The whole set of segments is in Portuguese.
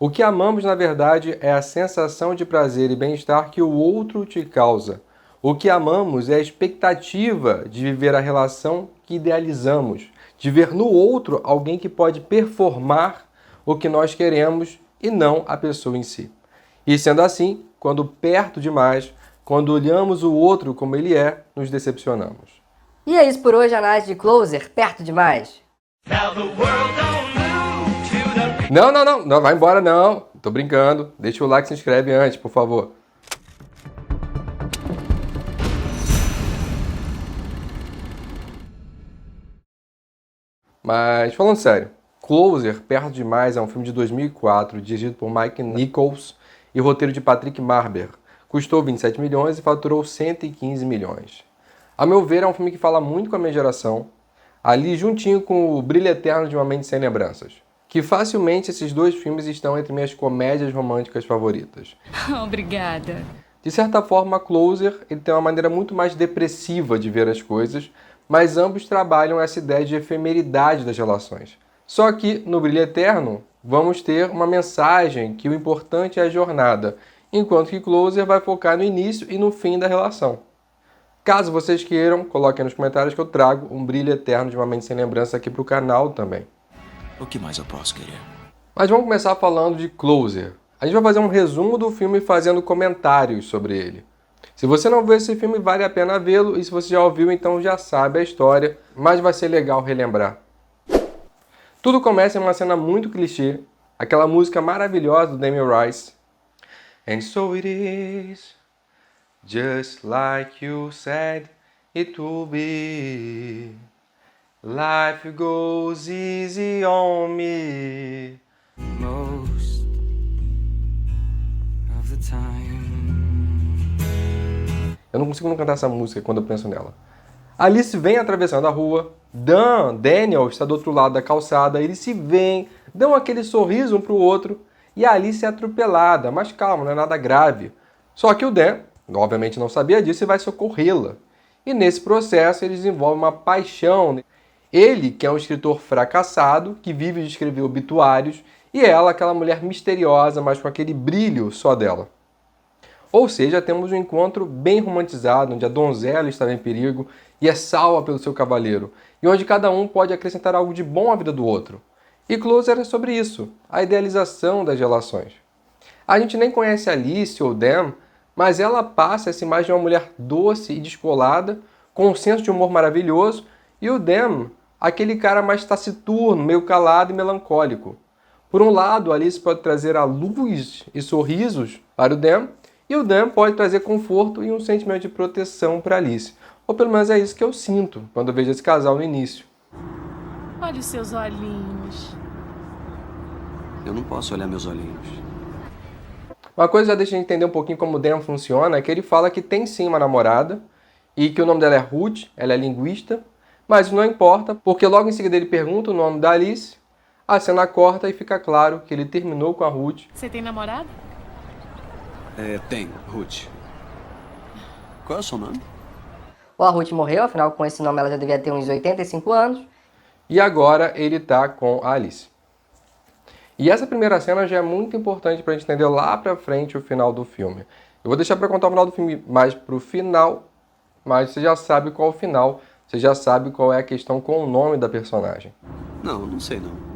O que amamos, na verdade, é a sensação de prazer e bem-estar que o outro te causa. O que amamos é a expectativa de viver a relação que idealizamos, de ver no outro alguém que pode performar o que nós queremos e não a pessoa em si. E sendo assim, quando perto demais, quando olhamos o outro como ele é, nos decepcionamos. E é isso por hoje, análise de Closer, perto demais. Não, vai embora não. Tô brincando. Deixa o like e se inscreve antes, por favor. Mas falando sério, Closer, Perto Demais é um filme de 2004, dirigido por Mike Nichols e roteiro de Patrick Marber. Custou 27 milhões e faturou 115 milhões. A meu ver, é um filme que fala muito com a minha geração, ali juntinho com o Brilho Eterno de Uma Mente Sem Lembranças, que facilmente esses dois filmes estão entre minhas comédias românticas favoritas. Obrigada. De certa forma, Closer ele tem uma maneira muito mais depressiva de ver as coisas, mas ambos trabalham essa ideia de efemeridade das relações. Só que, no Brilho Eterno, vamos ter uma mensagem que o importante é a jornada, enquanto que Closer vai focar no início e no fim da relação. Caso vocês queiram, coloquem nos comentários que eu trago um Brilho Eterno de Uma Mente Sem Lembrança aqui para o canal também. O que mais eu posso querer? Mas vamos começar falando de Closer. A gente vai fazer um resumo do filme fazendo comentários sobre ele. Se você não viu esse filme, vale a pena vê-lo, e se você já ouviu, então já sabe a história, mas vai ser legal relembrar. Tudo começa em uma cena muito clichê, aquela música maravilhosa do Damien Rice. And so it is, just like you said it would be. Life goes easy on me. Most of the time. Eu não consigo não cantar essa música quando eu penso nela. Alice vem atravessando a rua, Daniel está do outro lado da calçada, eles se veem, dão aquele sorriso um para o outro, e a Alice é atropelada, mas calma, não é nada grave. Só que o Dan, obviamente não sabia disso, e vai socorrê-la. E nesse processo eles desenvolvem uma paixão. Ele, que é um escritor fracassado, que vive de escrever obituários, e ela, aquela mulher misteriosa, mas com aquele brilho só dela. Ou seja, temos um encontro bem romantizado, onde a donzela estava em perigo e é salva pelo seu cavaleiro, e onde cada um pode acrescentar algo de bom à vida do outro. E Closer é sobre isso, a idealização das relações. A gente nem conhece Alice ou Dan, mas ela passa essa imagem de uma mulher doce e descolada, com um senso de humor maravilhoso, e o Dan, aquele cara mais taciturno, meio calado e melancólico. Por um lado, Alice pode trazer a luz e sorrisos para o Dan, e o Dan pode trazer conforto e um sentimento de proteção para Alice. Ou pelo menos é isso que eu sinto quando eu vejo esse casal no início. Olha os seus olhinhos. Eu não posso olhar meus olhinhos. Uma coisa que já deixa eu entender um pouquinho como o Dan funciona é que ele fala que tem sim uma namorada e que o nome dela é Ruth, ela é linguista, mas isso não importa, porque logo em seguida ele pergunta o nome da Alice, a cena corta e fica claro que ele terminou com a Ruth. Você tem namorada? Tenho, Ruth. Qual é o seu nome? A Ruth morreu, afinal com esse nome ela já devia ter uns 85 anos. E agora ele tá com a Alice. E essa primeira cena já é muito importante pra gente entender lá pra frente o final do filme. Eu vou deixar pra contar o final do filme mais pro final, mas você já sabe qual é o final, você já sabe qual é a questão com o nome da personagem. Não sei não.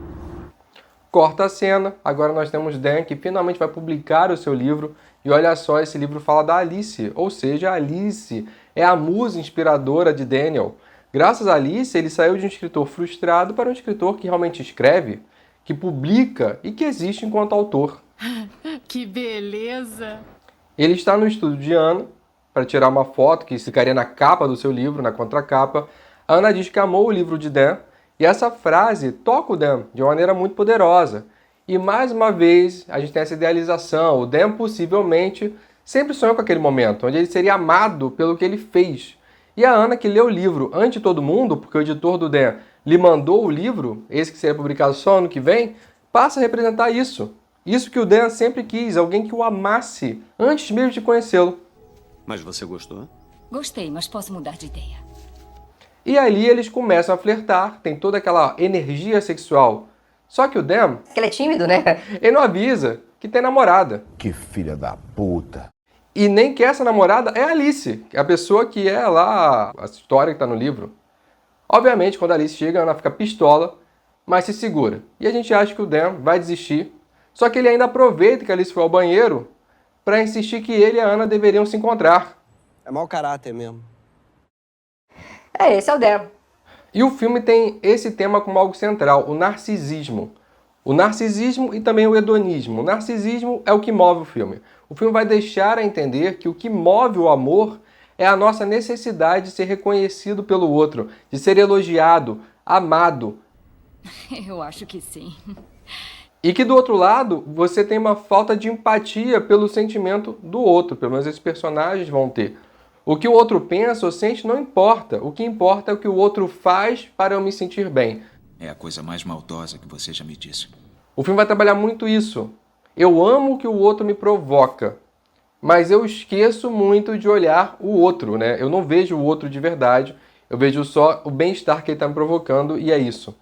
Corta a cena, agora nós temos Dan que finalmente vai publicar o seu livro, e olha só, esse livro fala da Alice, ou seja, a Alice é a musa inspiradora de Daniel. Graças a Alice, ele saiu de um escritor frustrado para um escritor que realmente escreve, que publica e que existe enquanto autor. Que beleza! Ele está no estúdio de Ana para tirar uma foto que ficaria na capa do seu livro, na contracapa. A Ana diz que amou o livro de Dan, e essa frase toca o Dan de uma maneira muito poderosa. E mais uma vez, a gente tem essa idealização. O Dan possivelmente sempre sonhou com aquele momento, onde ele seria amado pelo que ele fez. E a Ana, que leu o livro antes de todo mundo, porque o editor do Dan lhe mandou o livro, esse que seria publicado só ano que vem, passa a representar isso. Isso que o Dan sempre quis, alguém que o amasse antes mesmo de conhecê-lo. Mas você gostou? Gostei, mas posso mudar de ideia. E ali eles começam a flertar, tem toda aquela energia sexual Só que o Dan, Que ele é tímido, né? ele não avisa que tem namorada. Que filha da puta. E nem que essa namorada é a Alice, a pessoa que é lá a história que está no livro. Obviamente, quando a Alice chega, a Ana fica pistola, mas se segura. E a gente acha que o Dan vai desistir. Só que ele ainda aproveita que a Alice foi ao banheiro para insistir que ele e a Ana deveriam se encontrar. É mau caráter mesmo. Esse é o Dan. E o filme tem esse tema como algo central, o narcisismo. O narcisismo e também o hedonismo. O narcisismo é o que move o filme. O filme vai deixar a entender que o que move o amor é a nossa necessidade de ser reconhecido pelo outro, de ser elogiado, amado. Eu acho que sim. E que do outro lado, você tem uma falta de empatia pelo sentimento do outro, pelo menos esses personagens vão ter. O que o outro pensa ou sente não importa. O que importa é o que o outro faz para eu me sentir bem. É a coisa mais maldosa que você já me disse. O filme vai trabalhar muito isso. Eu amo o que o outro me provoca, mas eu esqueço muito de olhar o outro, né? Eu não vejo o outro de verdade, eu vejo só o bem-estar que ele está me provocando e é isso.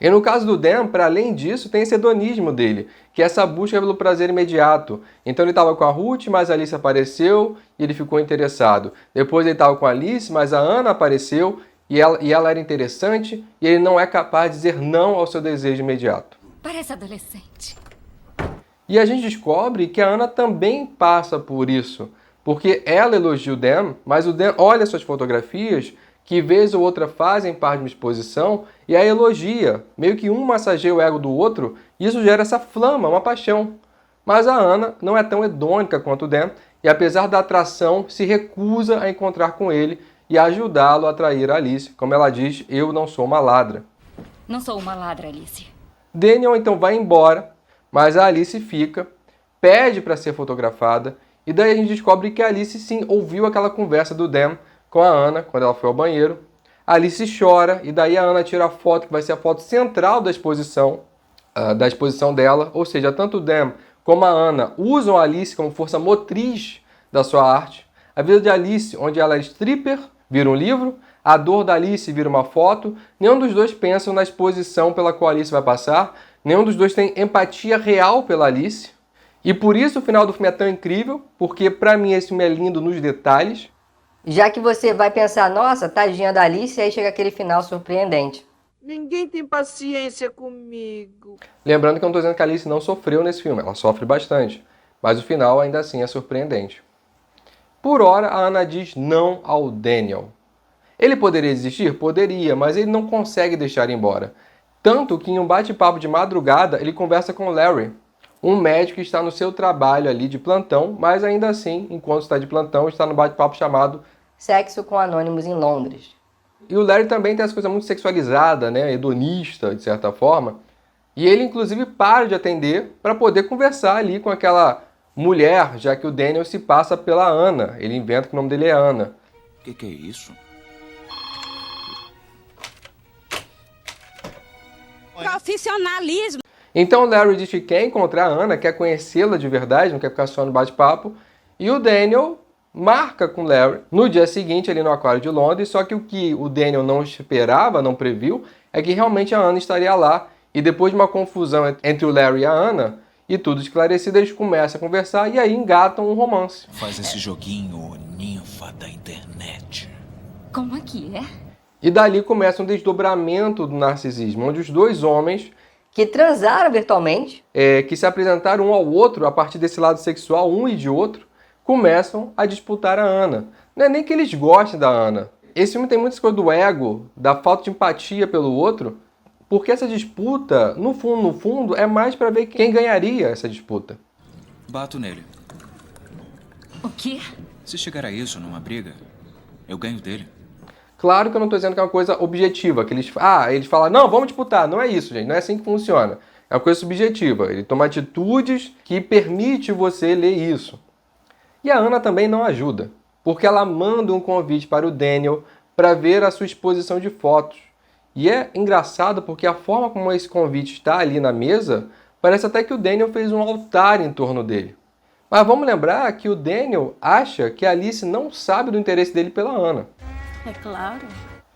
E no caso do Dan, para além disso, tem esse hedonismo dele, que é essa busca pelo prazer imediato. Então ele estava com a Ruth, mas a Alice apareceu e ele ficou interessado. Depois ele estava com a Alice, mas a Ana apareceu e ela era interessante e ele não é capaz de dizer não ao seu desejo imediato. Parece adolescente. E a gente descobre que a Ana também passa por isso, porque ela elogia o Dan, mas o Dan olha suas fotografias, que vez ou outra fazem parte de uma exposição, e a elogia, meio que um massageia o ego do outro, e isso gera essa flama, uma paixão. Mas a Ana não é tão hedônica quanto o Dan, e apesar da atração, se recusa a encontrar com ele e a ajudá-lo a atrair a Alice. Como ela diz, eu não sou uma ladra. Não sou uma ladra, Alice. Daniel então vai embora, mas a Alice fica, pede para ser fotografada, e daí a gente descobre que a Alice sim ouviu aquela conversa do Dan com a Ana, quando ela foi ao banheiro. A Alice chora, e daí a Ana tira a foto, que vai ser a foto central da exposição dela, ou seja, tanto o Dan como a Ana usam a Alice como força motriz da sua arte. A vida de Alice, onde ela é stripper, vira um livro, a dor da Alice vira uma foto, nenhum dos dois pensam na exposição pela qual a Alice vai passar, nenhum dos dois tem empatia real pela Alice, e por isso o final do filme é tão incrível, porque pra mim esse filme é lindo nos detalhes. Já que você vai pensar, nossa, tadinha da Alice, e aí chega aquele final surpreendente. Ninguém tem paciência comigo. Lembrando que eu não estou dizendo que a Alice não sofreu nesse filme, ela sofre bastante, mas o final ainda assim é surpreendente. Por hora, a Ana diz não ao Daniel. Ele poderia desistir? Poderia, mas ele não consegue deixar ir embora. Tanto que em um bate-papo de madrugada, ele conversa com o Larry, um médico que está no seu trabalho ali de plantão, mas ainda assim, enquanto está de plantão, está no bate-papo chamado Sexo com Anônimos em Londres. E o Larry também tem essa coisa muito sexualizada, né, hedonista, de certa forma. E ele, inclusive, para de atender para poder conversar ali com aquela mulher, já que o Daniel se passa pela Ana. Ele inventa que o nome dele é Ana. O que é isso? Profissionalismo. Então o Larry diz que quer encontrar a Ana, quer conhecê-la de verdade, não quer ficar só no bate-papo. E o Daniel marca com o Larry no dia seguinte ali no Aquário de Londres, só que o o Daniel não esperava, não previu, é que realmente a Ana estaria lá. E depois de uma confusão entre o Larry e a Ana, e tudo esclarecido, eles começam a conversar e aí engatam um romance. Faz esse joguinho, ninfa da internet. Como é que é? E dali começa um desdobramento do narcisismo, onde os dois homens Que transaram virtualmente. que se apresentaram um ao outro a partir desse lado sexual, um e de outro, começam a disputar a Ana. Não é nem que eles gostem da Ana. Esse filme tem muita coisa do ego, da falta de empatia pelo outro, porque essa disputa, no fundo, é mais para ver quem ganharia essa disputa. Bato nele. O quê? Se chegar a isso numa briga, eu ganho dele. Claro que eu não estou dizendo que é uma coisa objetiva, que eles falam, não, vamos disputar. Não é isso, gente, não é assim que funciona. É uma coisa subjetiva. Ele toma atitudes que permite você ler isso. E a Ana também não ajuda, porque ela manda um convite para o Daniel para ver a sua exposição de fotos. E é engraçado porque a forma como esse convite está ali na mesa, parece até que o Daniel fez um altar em torno dele. Mas vamos lembrar que o Daniel acha que a Alice não sabe do interesse dele pela Ana. É claro.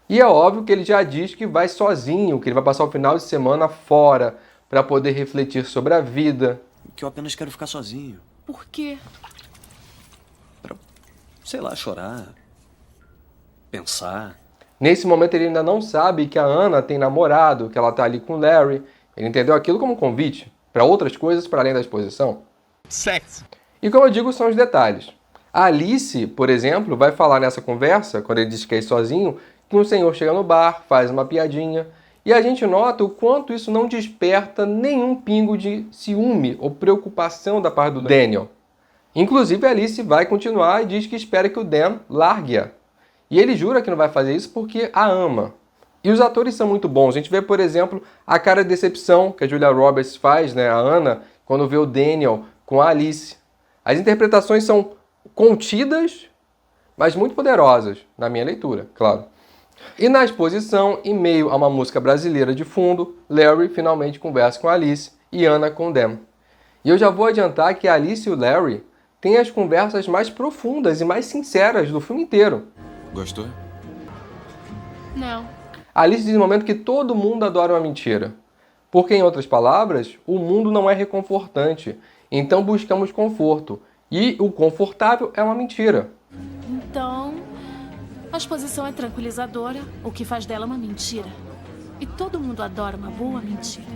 E é óbvio que ele já diz que vai sozinho, que ele vai passar o final de semana fora para poder refletir sobre a vida. Que eu apenas quero ficar sozinho. Por quê? Pra, sei lá, chorar. Pensar. Nesse momento ele ainda não sabe que a Anna tem namorado, que ela tá ali com o Larry. Ele entendeu aquilo como um convite para outras coisas para além da exposição. Sexo. E como eu digo, são os detalhes. A Alice, por exemplo, vai falar nessa conversa, quando ele diz que quer ir sozinho, que um senhor chega no bar, faz uma piadinha, e a gente nota o quanto isso não desperta nenhum pingo de ciúme ou preocupação da parte do Daniel. Inclusive, a Alice vai continuar e diz que espera que o Dan largue-a. E ele jura que não vai fazer isso porque a ama. E os atores são muito bons. A gente vê, por exemplo, a cara de decepção que a Julia Roberts faz, né, a Anna, quando vê o Daniel com a Alice. As interpretações são contidas, mas muito poderosas, na minha leitura, claro. E na exposição, em meio a uma música brasileira de fundo, Larry finalmente conversa com a Alice e Anna com Dan. E eu já vou adiantar que a Alice e o Larry têm as conversas mais profundas e mais sinceras do filme inteiro. Gostou? Não. A Alice diz no momento que todo mundo adora uma mentira. Porque, em outras palavras, o mundo não é reconfortante. Então buscamos conforto. E o confortável é uma mentira. Então, a exposição é tranquilizadora, o que faz dela uma mentira. E todo mundo adora uma boa mentira.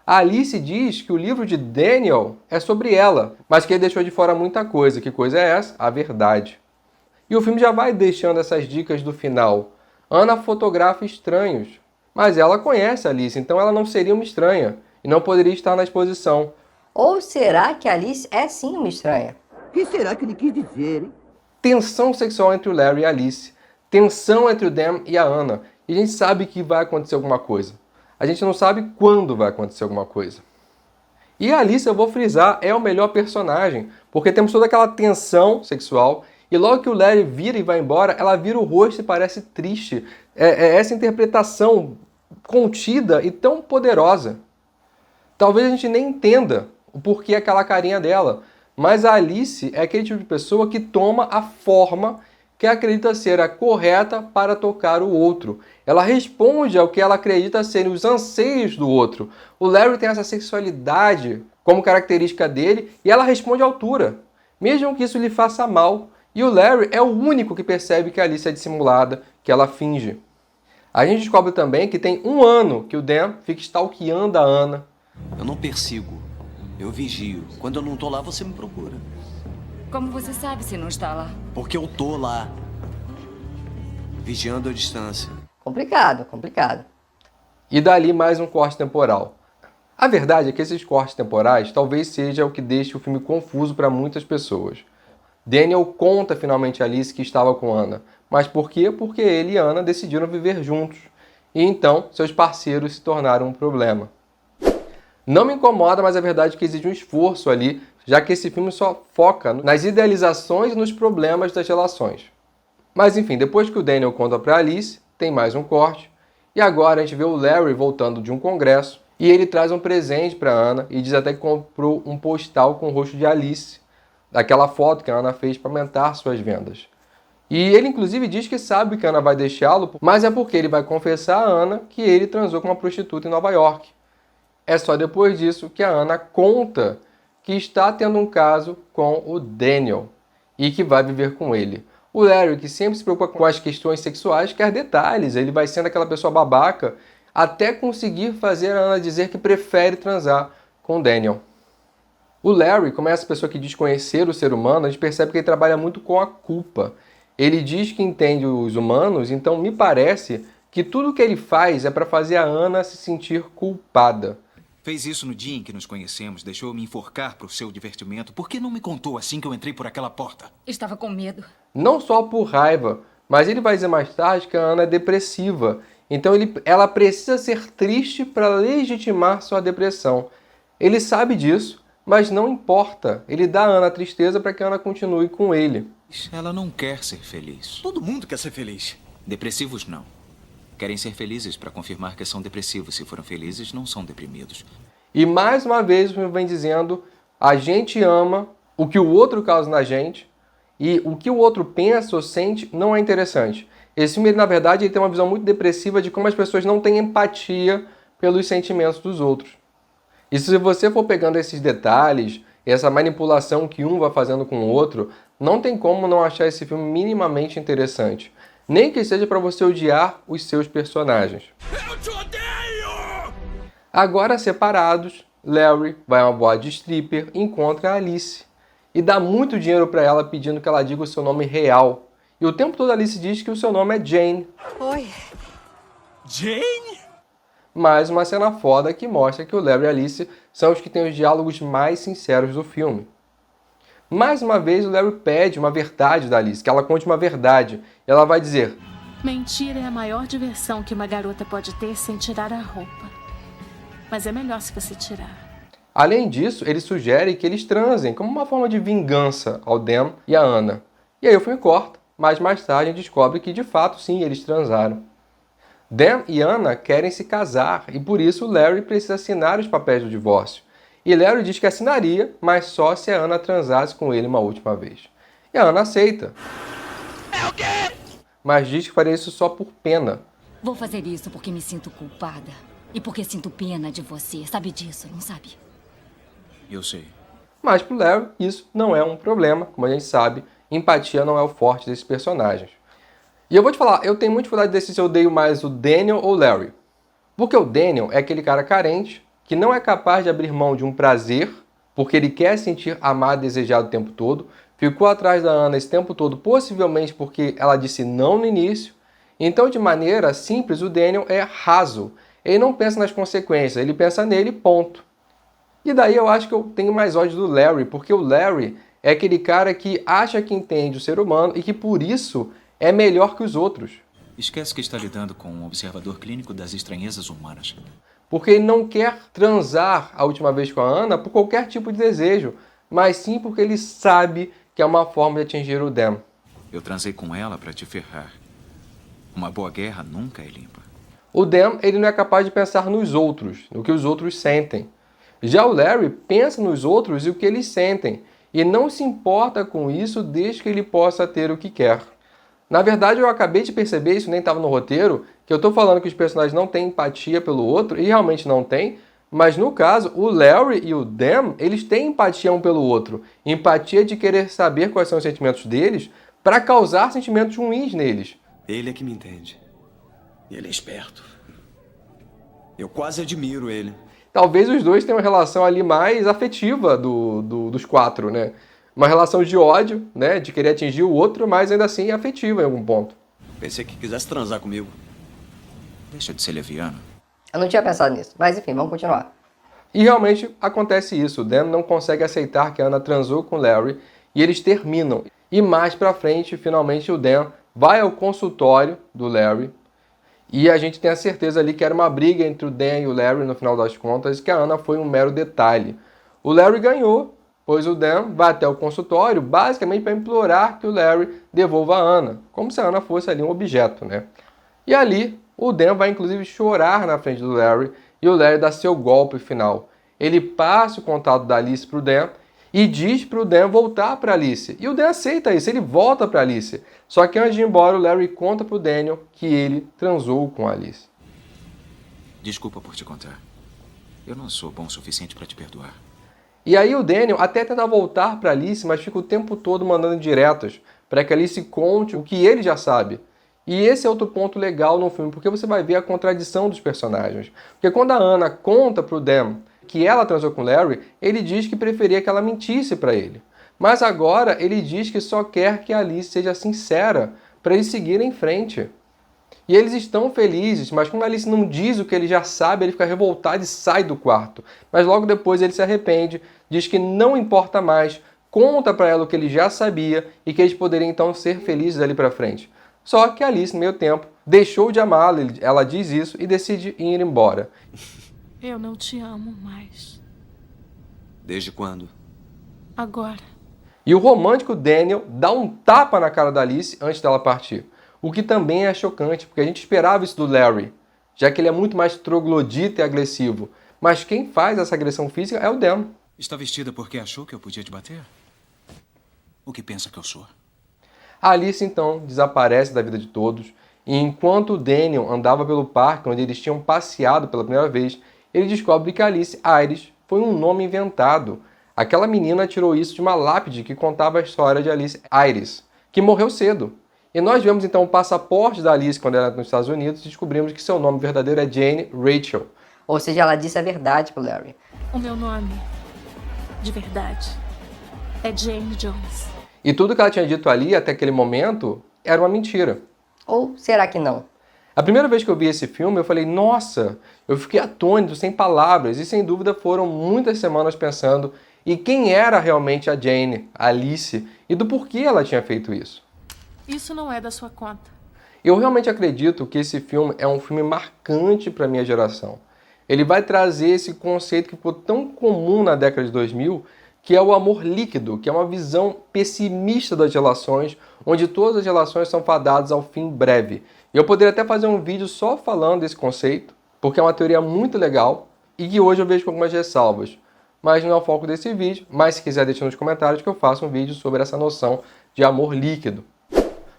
A Alice diz que o livro de Daniel é sobre ela, mas que ele deixou de fora muita coisa. Que coisa é essa? A verdade. E o filme já vai deixando essas dicas do final. Anna fotografa estranhos, mas ela conhece a Alice, então ela não seria uma estranha e não poderia estar na exposição. Ou será que a Alice é sim uma estranha? O que será que ele quis dizer, hein? Tensão sexual entre o Larry e a Alice. Tensão entre o Dan e a Anna. E a gente sabe que vai acontecer alguma coisa. A gente não sabe quando vai acontecer alguma coisa. E a Alice, eu vou frisar, é o melhor personagem, porque temos toda aquela tensão sexual e logo que o Larry vira e vai embora, ela vira o rosto e parece triste. É essa interpretação contida e tão poderosa. Talvez a gente nem entenda o porquê aquela carinha dela, mas a Alice é aquele tipo de pessoa que toma a forma que acredita ser a correta para tocar o outro. Ela responde ao que ela acredita serem os anseios do outro. O Larry tem essa sexualidade como característica dele e ela responde à altura, mesmo que isso lhe faça mal. E o Larry é o único que percebe que a Alice é dissimulada, que ela finge. A gente descobre também que tem 1 ano que o Dan fica stalkeando a Anna. Eu não persigo. Eu vigio. Quando eu não tô lá, você me procura. Como você sabe se não está lá? Porque eu tô lá. Vigiando a distância. Complicado, complicado. E dali mais um corte temporal. A verdade é que esses cortes temporais talvez seja o que deixe o filme confuso para muitas pessoas. Daniel conta finalmente a Alice que estava com Anna. Mas por quê? Porque ele e Anna decidiram viver juntos. E então seus parceiros se tornaram um problema. Não me incomoda, mas a verdade é que exige um esforço ali, já que esse filme só foca nas idealizações e nos problemas das relações. Mas enfim, depois que o Daniel conta para Alice, tem mais um corte. E agora a gente vê o Larry voltando de um congresso e ele traz um presente para Anna e diz até que comprou um postal com o rosto de Alice, daquela foto que a Anna fez para aumentar suas vendas. E ele inclusive diz que sabe que a Anna vai deixá-lo, mas é porque ele vai confessar a Anna que ele transou com uma prostituta em Nova York. É só depois disso que a Anna conta que está tendo um caso com o Daniel e que vai viver com ele. O Larry, que sempre se preocupa com as questões sexuais, quer detalhes. Ele vai sendo aquela pessoa babaca até conseguir fazer a Anna dizer que prefere transar com o Daniel. O Larry, como é essa pessoa que diz conhecer o ser humano, a gente percebe que ele trabalha muito com a culpa. Ele diz que entende os humanos, então me parece que tudo que ele faz é para fazer a Anna se sentir culpada. Fez isso no dia em que nos conhecemos, deixou eu me enforcar pro seu divertimento. Por que não me contou assim que eu entrei por aquela porta? Estava com medo. Não só por raiva, mas ele vai dizer mais tarde que a Anna é depressiva. Então ela precisa ser triste para legitimar sua depressão. Ele sabe disso, mas não importa. Ele dá a Anna a tristeza para que a Anna continue com ele. Ela não quer ser feliz. Todo mundo quer ser feliz. Depressivos não. Querem ser felizes para confirmar que são depressivos. Se foram felizes, não são deprimidos. E mais uma vez o filme vem dizendo: a gente ama o que o outro causa na gente e o que o outro pensa ou sente não é interessante. Esse filme, ele, na verdade, ele tem uma visão muito depressiva de como as pessoas não têm empatia pelos sentimentos dos outros. E se você for pegando esses detalhes, essa manipulação que um vai fazendo com o outro, não tem como não achar esse filme minimamente interessante. Nem que seja para você odiar os seus personagens. Eu te odeio! Agora, separados, Larry vai a uma boate de stripper e encontra a Alice. E dá muito dinheiro para ela pedindo que ela diga o seu nome real. E o tempo todo a Alice diz que o seu nome é Jane. Oi. Jane? Mais uma cena foda que mostra que o Larry e a Alice são os que têm os diálogos mais sinceros do filme. Mais uma vez, o Larry pede uma verdade da Alice, que ela conte uma verdade. E ela vai dizer: mentira é a maior diversão que uma garota pode ter sem tirar a roupa. Mas é melhor se você tirar. Além disso, ele sugere que eles transem como uma forma de vingança ao Dan e a Anna. E aí o filme corta, mas mais tarde a gente descobre que de fato sim, eles transaram. Dan e Anna querem se casar e por isso Larry precisa assinar os papéis do divórcio. E Larry diz que assinaria, mas só se a Anna transasse com ele uma última vez. E a Anna aceita. É o quê? Mas diz que faria isso só por pena. Vou fazer isso porque me sinto culpada. E porque sinto pena de você. Sabe disso, não sabe? Eu sei. Mas pro Larry isso não é um problema. Como a gente sabe, empatia não é o forte desses personagens. E eu vou te falar, eu tenho muita dificuldade de decidir se eu odeio mais o Daniel ou o Larry. Porque o Daniel é aquele cara carente, que não é capaz de abrir mão de um prazer, porque ele quer sentir amado e desejado o tempo todo, ficou atrás da Anna esse tempo todo, possivelmente porque ela disse não no início. Então, de maneira simples, o Daniel é raso. Ele não pensa nas consequências, ele pensa nele, ponto. E daí eu acho que eu tenho mais ódio do Larry, porque o Larry é aquele cara que acha que entende o ser humano e que por isso é melhor que os outros. Esquece que está lidando com um observador clínico das estranhezas humanas. Porque ele não quer transar a última vez com a Anna por qualquer tipo de desejo, mas sim porque ele sabe que é uma forma de atingir o Dan. Eu transei com ela para te ferrar. Uma boa guerra nunca é limpa. O Dan, ele não é capaz de pensar nos outros, no que os outros sentem. Já o Larry pensa nos outros e o que eles sentem, e não se importa com isso desde que ele possa ter o que quer. Na verdade, eu acabei de perceber, isso nem estava no roteiro, que eu estou falando que os personagens não têm empatia pelo outro, e realmente não têm, mas no caso, o Larry e o Dan, eles têm empatia um pelo outro. Empatia de querer saber quais são os sentimentos deles para causar sentimentos ruins neles. Ele é que me entende. E ele é esperto. Eu quase admiro ele. Talvez os dois tenham uma relação ali mais afetiva dos quatro, né? Uma relação de ódio, né? De querer atingir o outro, mas ainda assim afetiva em algum ponto. Pensei que quisesse transar comigo. Deixa de ser leviano. Eu não tinha pensado nisso, mas enfim, vamos continuar. E realmente acontece isso. O Dan não consegue aceitar que a Anna transou com o Larry e eles terminam. E mais pra frente, finalmente, o Dan vai ao consultório do Larry e a gente tem a certeza ali que era uma briga entre o Dan e o Larry no final das contas, que a Anna foi um mero detalhe. O Larry ganhou, pois o Dan vai até o consultório basicamente para implorar que o Larry devolva a Anna, como se a Anna fosse ali um objeto, né? E ali, o Dan vai inclusive chorar na frente do Larry e o Larry dá seu golpe final. Ele passa o contato da Alice para o Dan e diz para o Dan voltar para Alice. E o Dan aceita isso, ele volta para Alice. Só que antes de ir embora, o Larry conta para o Daniel que ele transou com a Alice. Desculpa por te contar. Eu não sou bom o suficiente para te perdoar. E aí o Daniel até tenta voltar para Alice, mas fica o tempo todo mandando indiretas para que a Alice conte o que ele já sabe. E esse é outro ponto legal no filme, porque você vai ver a contradição dos personagens. Porque quando a Anna conta para o Dan que ela transou com o Larry, ele diz que preferia que ela mentisse para ele. Mas agora ele diz que só quer que a Alice seja sincera para eles seguirem em frente. E eles estão felizes, mas quando a Alice não diz o que ele já sabe, ele fica revoltado e sai do quarto. Mas logo depois ele se arrepende, diz que não importa mais, conta para ela o que ele já sabia e que eles poderiam então ser felizes dali para frente. Só que a Alice, no meio tempo, deixou de amá-lo, ela diz isso e decide ir embora. Eu não te amo mais. Desde quando? Agora. E o romântico Daniel dá um tapa na cara da Alice antes dela partir. O que também é chocante, porque a gente esperava isso do Larry, já que ele é muito mais troglodita e agressivo. Mas quem faz essa agressão física é o Dan. Está vestida porque achou que eu podia te bater? O que pensa que eu sou? A Alice, então, desaparece da vida de todos E enquanto o Daniel andava pelo parque onde eles tinham passeado pela primeira vez, ele descobre que Alice Iris foi um nome inventado. Aquela menina tirou isso de uma lápide que contava a história de Alice Iris, que morreu cedo. E nós vemos então o passaporte da Alice quando ela era nos Estados Unidos e descobrimos que seu nome verdadeiro é Jane Rachel. Ou seja, ela disse a verdade pro Larry. O meu nome, de verdade, é Jane Jones. E tudo que ela tinha dito ali até aquele momento era uma mentira. Ou será que não? A primeira vez que eu vi esse filme, eu falei, nossa, eu fiquei atônito, sem palavras, e sem dúvida foram muitas semanas pensando em quem era realmente a Jane, a Alice, e do porquê ela tinha feito isso. Isso não é da sua conta. Eu realmente acredito que esse filme é um filme marcante para a minha geração. Ele vai trazer esse conceito que ficou tão comum na década de 2000, que é o amor líquido, que é uma visão pessimista das relações, onde todas as relações são fadadas ao fim breve. E eu poderia até fazer um vídeo só falando desse conceito, porque é uma teoria muito legal e que hoje eu vejo com algumas ressalvas. Mas não é o foco desse vídeo, mas se quiser deixa nos comentários que eu faço um vídeo sobre essa noção de amor líquido.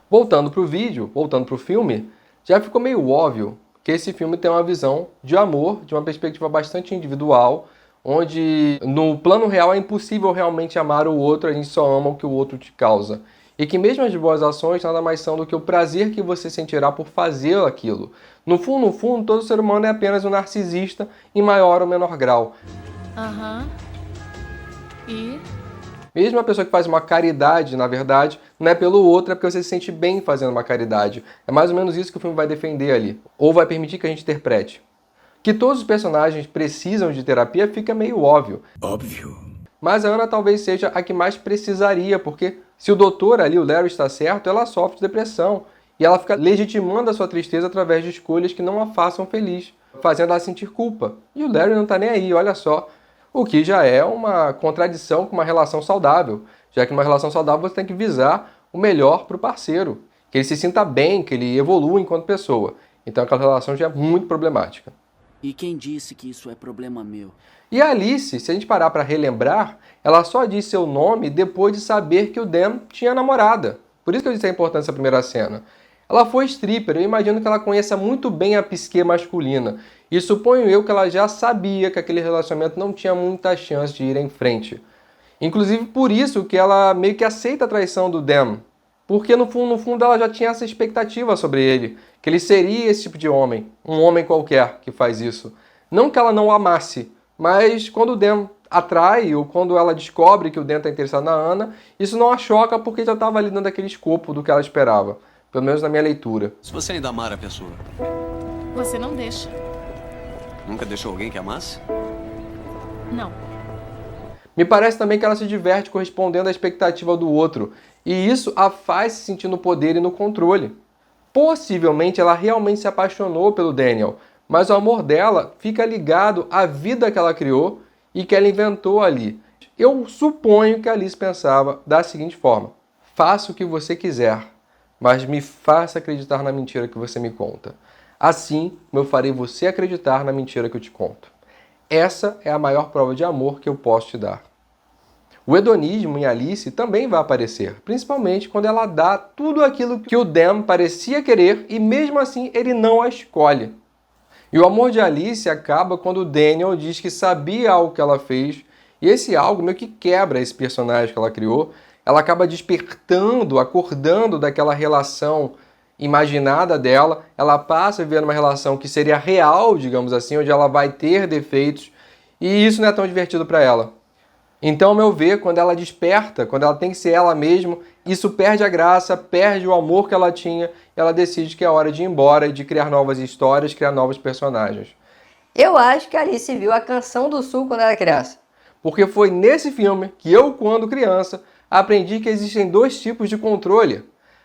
Voltando para o vídeo, voltando para o filme, já ficou meio óbvio que esse filme tem uma visão de amor, de uma perspectiva bastante individual, onde no plano real é impossível realmente amar o outro, a gente só ama o que o outro te causa. E que mesmo as boas ações nada mais são do que o prazer que você sentirá por fazer aquilo. No fundo, todo ser humano é apenas um narcisista em maior ou menor grau. E? Mesmo a pessoa que faz uma caridade, na verdade, não é pelo outro, é porque você se sente bem fazendo uma caridade. É mais ou menos isso que o filme vai defender ali. Ou vai permitir que a gente interprete. Que todos os personagens precisam de terapia fica meio óbvio. Óbvio. Mas a Ana talvez seja a que mais precisaria, porque se o doutor ali, o Larry, está certo, ela sofre de depressão. E ela fica legitimando a sua tristeza através de escolhas que não a façam feliz, fazendo ela sentir culpa. E o Larry não está nem aí, olha só. O que já é uma contradição com uma relação saudável, já que numa relação saudável você tem que visar o melhor para o parceiro, que ele se sinta bem, que ele evolua enquanto pessoa. Então aquela relação já é muito problemática. E quem disse que isso é problema meu? E a Alice, se a gente parar para relembrar, ela só disse seu nome depois de saber que o Dan tinha namorada. Por isso que eu disse a importância da primeira cena. Ela foi stripper, eu imagino que ela conheça muito bem a psique masculina. E suponho eu que ela já sabia que aquele relacionamento não tinha muita chance de ir em frente. Inclusive por isso que ela meio que aceita a traição do Dan. Porque no fundo ela já tinha essa expectativa sobre ele. Que ele seria esse tipo de homem. Um homem qualquer que faz isso. Não que ela não o amasse. Mas quando o Dan atrai ou quando ela descobre que o Dan está interessado na Ana, isso não a choca porque já estava ali dentro daquele escopo do que ela esperava. Pelo menos na minha leitura. Se você ainda amar a pessoa, Você não deixa. nunca deixou alguém que amasse? Não. Me parece também que ela se diverte correspondendo à expectativa do outro. E isso a faz se sentir no poder e no controle. Possivelmente ela realmente se apaixonou pelo Daniel, mas o amor dela fica ligado à vida que ela criou e que ela inventou ali. Eu suponho que a Alice pensava da seguinte forma: faça o que você quiser, mas me faça acreditar na mentira que você me conta. Assim, eu farei você acreditar na mentira que eu te conto. Essa é a maior prova de amor que eu posso te dar. O hedonismo em Alice também vai aparecer, principalmente quando ela dá tudo aquilo que o Dan parecia querer e mesmo assim ele não a escolhe. E o amor de Alice acaba quando o Daniel diz que sabia algo que ela fez e esse algo meio que quebra esse personagem que ela criou. Ela acaba despertando, acordando daquela relação imaginada dela, ela passa a viver numa relação que seria real, digamos assim, onde ela vai ter defeitos, e isso não é tão divertido para ela. Então, ao meu ver, quando ela desperta, quando ela tem que ser ela mesma, isso perde a graça, perde o amor que ela tinha, e ela decide que é hora de ir embora e de criar novas histórias, criar novos personagens. Eu acho que a Alice viu a Canção do Sul quando era criança. Porque foi nesse filme que eu, quando criança, aprendi que existem dois tipos de controle.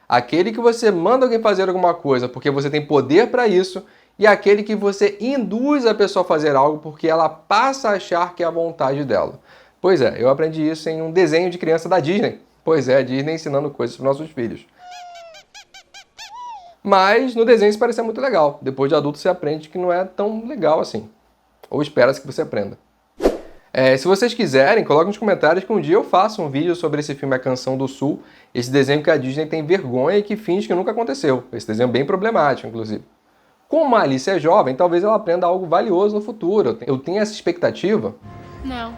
Aquele que você manda alguém fazer alguma coisa porque você tem poder para isso, e aquele que você induz a pessoa a fazer algo porque ela passa a achar que é a vontade dela. Pois é, eu aprendi isso em um desenho de criança da Disney. Pois é, a Disney ensinando coisas para os nossos filhos. Mas no desenho isso parecia muito legal. Depois de adulto você aprende que não é tão legal assim. Ou espera-se que você aprenda. Se vocês quiserem, coloquem nos comentários que um dia eu faço um vídeo sobre esse filme A Canção do Sul, esse desenho que a Disney tem vergonha e que finge que nunca aconteceu. Esse desenho é bem problemático, inclusive. Como a Alice é jovem, talvez ela aprenda algo valioso no futuro. Eu tenho essa expectativa. Não.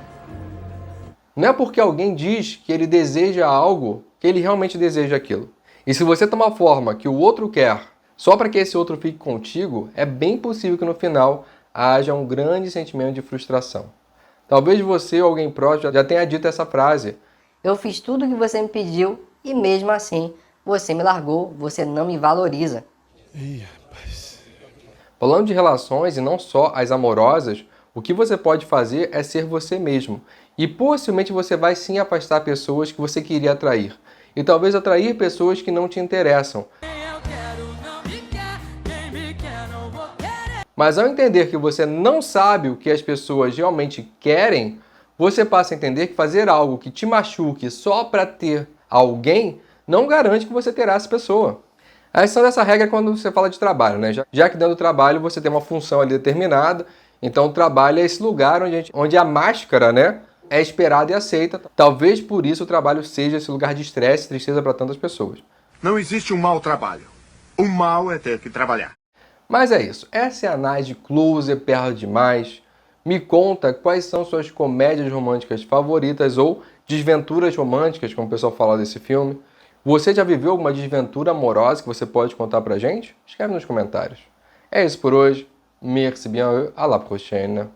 Não é porque alguém diz que ele deseja algo, que ele realmente deseja aquilo. E se você tomar a forma que o outro quer, só para que esse outro fique contigo, é bem possível que no final haja um grande sentimento de frustração. Talvez você ou alguém próximo já tenha dito essa frase. Eu fiz tudo o que você me pediu e mesmo assim você me largou, você não me valoriza. Ih, rapaz. Falando de relações e não só as amorosas, o que você pode fazer é ser você mesmo. E possivelmente você vai sim afastar pessoas que você queria atrair. E talvez atrair pessoas que não te interessam. Mas ao entender que você não sabe o que as pessoas realmente querem, você passa a entender que fazer algo que te machuque só para ter alguém não garante que você terá essa pessoa. A exceção dessa regra é quando você fala de trabalho, né? Já que dentro do trabalho você tem uma função ali determinada, então o trabalho é esse lugar onde a máscara, né, é esperada e aceita. Talvez por isso o trabalho seja esse lugar de estresse e tristeza para tantas pessoas. Não existe um mau trabalho. O mal é ter que trabalhar. Mas é isso. Essa é a análise de Closer, Perto Demais. Me conta quais são suas comédias românticas favoritas ou desventuras românticas, como o pessoal fala desse filme. Você já viveu alguma desventura amorosa que você pode contar pra gente? Escreve nos comentários. É isso por hoje. Merci bien, à la prochaine.